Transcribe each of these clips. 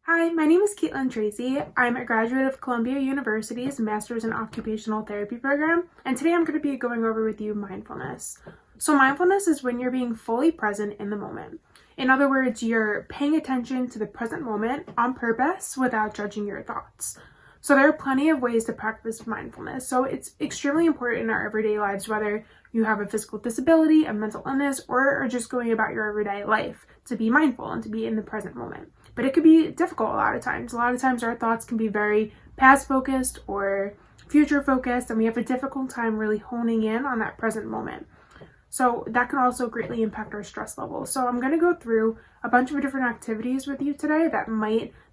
Hi, my name is Kaitlyn Tracey. I'm a graduate of Columbia University's Master's in Occupational Therapy program, and today I'm going to be going over with you mindfulness. So mindfulness is when you're being fully present in the moment. In other words, you're paying attention to the present moment on purpose without judging your thoughts. So there are plenty of ways to practice mindfulness. So it's extremely important in our everyday lives, whether you have a physical disability, a mental illness, or are just going about your everyday life, to be mindful and to be in the present moment. But it could be difficult a lot of times. A lot of times our thoughts can be very past focused or future focused, and we have a difficult time really honing in on that present moment. So that can also greatly impact our stress levels. So I'm going to go through a bunch of different activities with you today that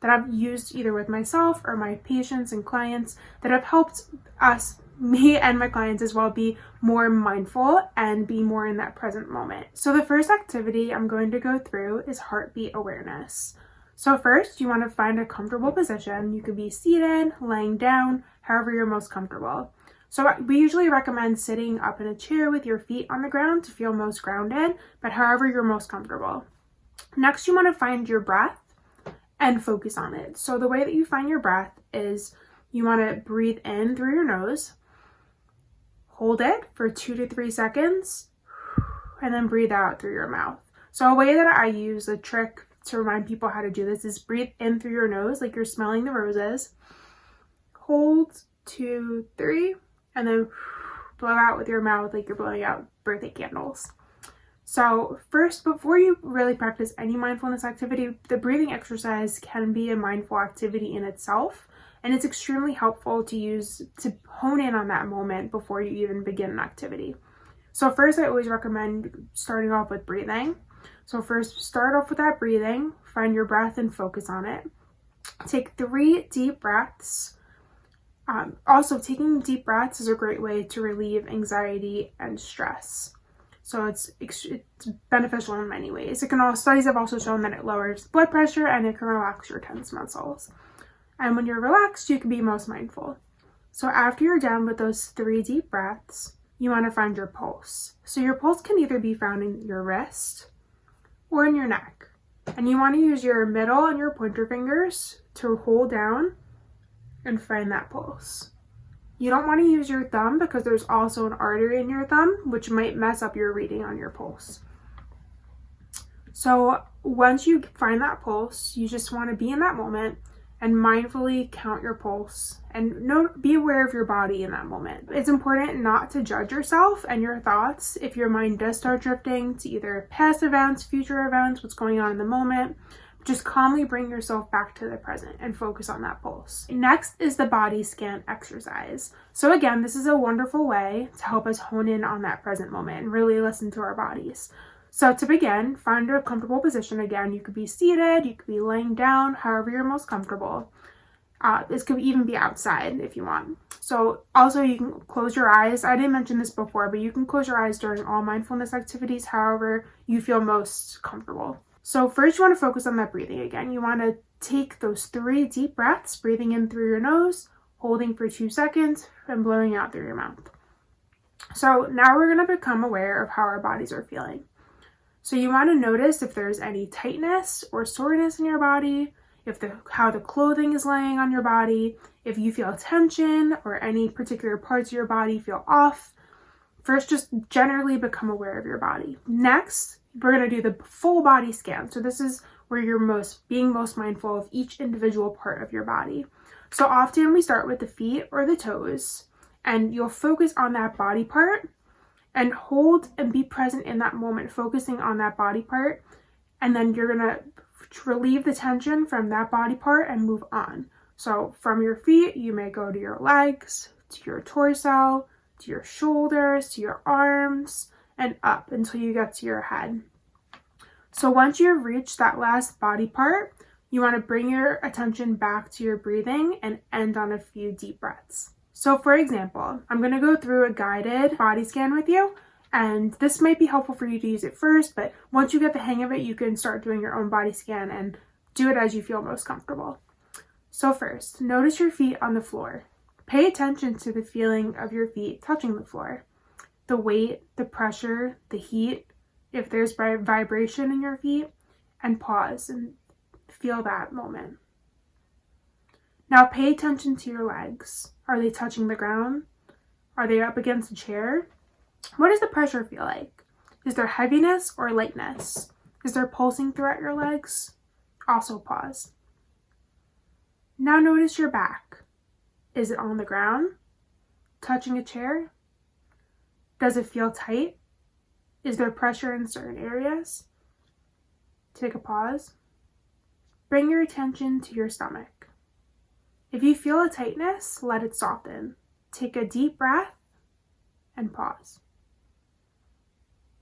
I've used either with myself or my patients and clients that have helped me and my clients as well, be more mindful and be more in that present moment. So the first activity I'm going to go through is heartbeat awareness. So first, you want to find a comfortable position. You could be seated, laying down, however you're most comfortable. So we usually recommend sitting up in a chair with your feet on the ground to feel most grounded, but however you're most comfortable. Next, you want to find your breath and focus on it. So the way that you find your breath is you want to breathe in through your nose, hold it for 2 to 3 seconds, and then breathe out through your mouth. So a way that I use, a trick to remind people how to do this, is breathe in through your nose like you're smelling the roses, hold 2, 3, and then blow out with your mouth like you're blowing out birthday candles. So first, before you really practice any mindfulness activity, the breathing exercise can be a mindful activity in itself, and it's extremely helpful to use to hone in on that moment before you even begin an activity. So first, I always recommend starting off with breathing. So first, start off with that breathing, find your breath and focus on it. Take 3 deep breaths. Also, taking deep breaths is a great way to relieve anxiety and stress. So it's beneficial in many ways. Studies have also shown that it lowers blood pressure and it can relax your tense muscles. And when you're relaxed, you can be most mindful. So after you're done with those 3 deep breaths, you want to find your pulse. So your pulse can either be found in your wrist or in your neck. And you want to use your middle and your pointer fingers to hold down and find that pulse. You don't want to use your thumb because there's also an artery in your thumb, which might mess up your reading on your pulse. So once you find that pulse, you just want to be in that moment and mindfully count your pulse and be aware of your body in that moment. It's important not to judge yourself and your thoughts if your mind does start drifting to either past events, future events, what's going on in the moment. Just calmly bring yourself back to the present and focus on that pulse. Next is the body scan exercise. So again, this is a wonderful way to help us hone in on that present moment and really listen to our bodies. So to begin, find a comfortable position. Again, you could be seated, you could be laying down, however you're most comfortable. This could even be outside if you want. So also you can close your eyes. I didn't mention this before, but you can close your eyes during all mindfulness activities, however you feel most comfortable. So first you want to focus on that breathing again. You want to take those 3 deep breaths, breathing in through your nose, holding for 2 seconds, and blowing out through your mouth. So now we're going to become aware of how our bodies are feeling. So you want to notice if there's any tightness or soreness in your body, how the clothing is laying on your body, if you feel tension or any particular parts of your body feel off. First, just generally become aware of your body. Next, we're going to do the full body scan. So this is where you're being most mindful of each individual part of your body. So often we start with the feet or the toes, and you'll focus on that body part and hold and be present in that moment, focusing on that body part. And then you're going to relieve the tension from that body part and move on. So from your feet, you may go to your legs, to your torso, to your shoulders, to your arms, and up until you get to your head. So once you've reached that last body part, you want to bring your attention back to your breathing and end on a few deep breaths. So for example, I'm going to go through a guided body scan with you, and this might be helpful for you to use it first, but once you get the hang of it, you can start doing your own body scan and do it as you feel most comfortable. So first, notice your feet on the floor. Pay attention to the feeling of your feet touching the floor. The weight, the pressure, the heat, if there's vibration in your feet, and pause and feel that moment. Now pay attention to your legs. Are they touching the ground? Are they up against a chair? What does the pressure feel like? Is there heaviness or lightness? Is there pulsing throughout your legs? Also pause. Now notice your back. Is it on the ground? Touching a chair? Does it feel tight? Is there pressure in certain areas? Take a pause. Bring your attention to your stomach. If you feel a tightness, let it soften. Take a deep breath and pause.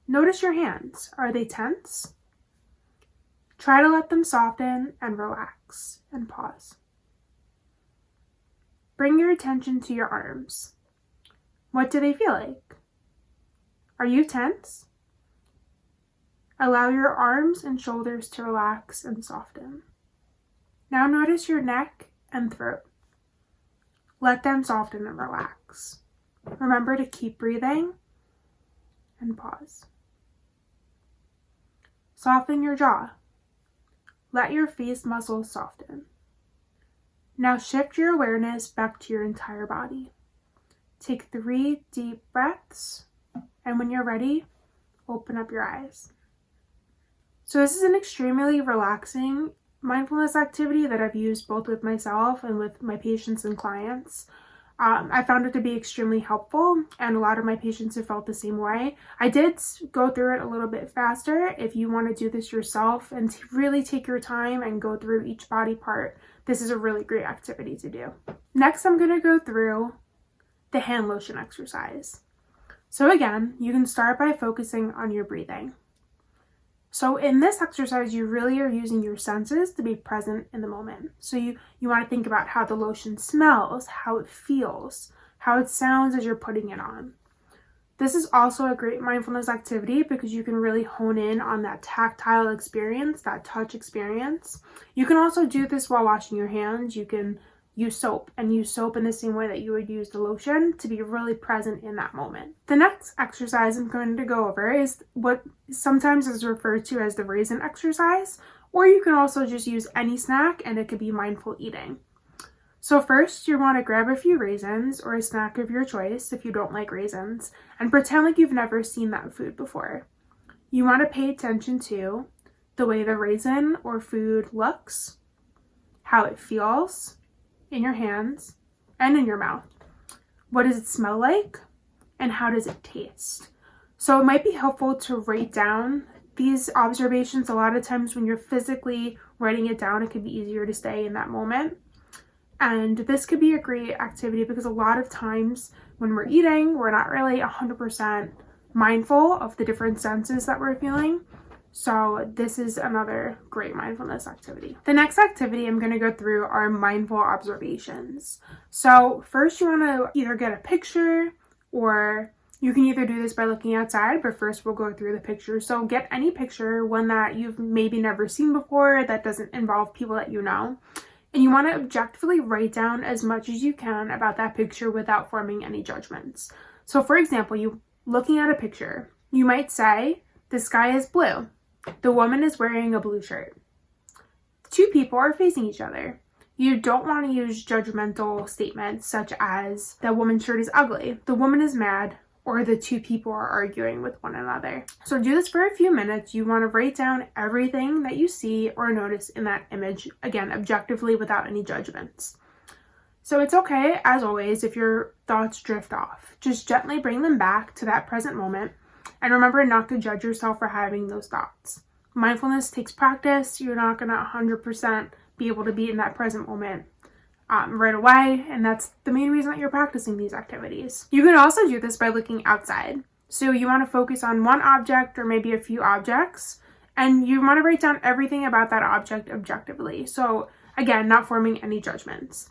Notice your hands. Are they tense? Try to let them soften and relax and pause. Bring your attention to your arms. What do they feel like? Are you tense? Allow your arms and shoulders to relax and soften. Now notice your neck and throat. Let them soften and relax. Remember to keep breathing and pause. Soften your jaw. Let your face muscles soften. Now shift your awareness back to your entire body. Take 3 deep breaths, and when you're ready, open up your eyes. So this is an extremely relaxing mindfulness activity that I've used both with myself and with my patients and clients. I found it to be extremely helpful, and a lot of my patients have felt the same way. I did go through it a little bit faster. If you want to do this yourself and to really take your time and go through each body part, this is a really great activity to do. Next, I'm going to go through the hand lotion exercise. So again, you can start by focusing on your breathing. So in this exercise, you really are using your senses to be present in the moment. So you want to think about how the lotion smells, how it feels, how it sounds as you're putting it on. This is also a great mindfulness activity because you can really hone in on that tactile experience, that touch experience. You can also do this while washing your hands. You can use soap in the same way that you would use the lotion to be really present in that moment. The next exercise I'm going to go over is what sometimes is referred to as the raisin exercise, or you can also just use any snack and it could be mindful eating. So first, you want to grab a few raisins or a snack of your choice if you don't like raisins, and pretend like you've never seen that food before. You want to pay attention to the way the raisin or food looks, how it feels in your hands and in your mouth. What does it smell like? And how does it taste? So it might be helpful to write down these observations. A lot of times when you're physically writing it down, it can be easier to stay in that moment. And this could be a great activity because a lot of times when we're eating, we're not really 100% mindful of the different senses that we're feeling. So this is another great mindfulness activity. The next activity I'm going to go through are mindful observations. So first you want to either get a picture, or you can either do this by looking outside, but first we'll go through the picture. So get any picture, one that you've maybe never seen before, that doesn't involve people that you know. And you want to objectively write down as much as you can about that picture without forming any judgments. So for example, you looking at a picture, you might say, the sky is blue. The woman is wearing a blue shirt. 2 people are facing each other. You don't want to use judgmental statements such as, the woman's shirt is ugly, the woman is mad, or the 2 people are arguing with one another. So do this for a few minutes. You want to write down everything that you see or notice in that image, again, objectively without any judgments. So it's okay, as always, if your thoughts drift off. Just gently bring them back to that present moment. And remember not to judge yourself for having those thoughts. Mindfulness takes practice. You're not going to 100% be able to be in that present moment right away. And that's the main reason that you're practicing these activities. You can also do this by looking outside. So you want to focus on one object or maybe a few objects. And you want to write down everything about that object objectively. So again, not forming any judgments.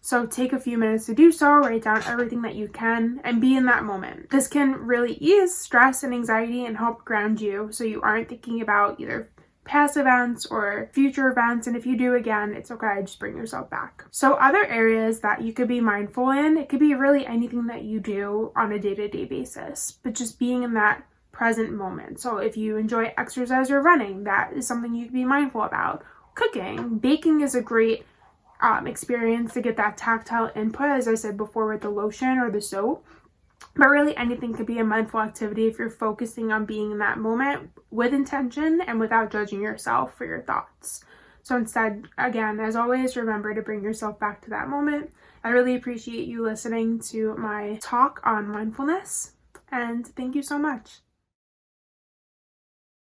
So take a few minutes to do so, write down everything that you can, and be in that moment. This can really ease stress and anxiety and help ground you so you aren't thinking about either past events or future events. And if you do, again, it's okay, just bring yourself back. So other areas that you could be mindful in, it could be really anything that you do on a day-to-day basis, but just being in that present moment. So if you enjoy exercise or running, that is something you could be mindful about. Cooking, baking is a great experience to get that tactile input, as I said before, with the lotion or the soap. But really, anything could be a mindful activity if you're focusing on being in that moment with intention and without judging yourself for your thoughts. So instead, again, as always, remember to bring yourself back to that moment. I really appreciate you listening to my talk on mindfulness, and thank you so much.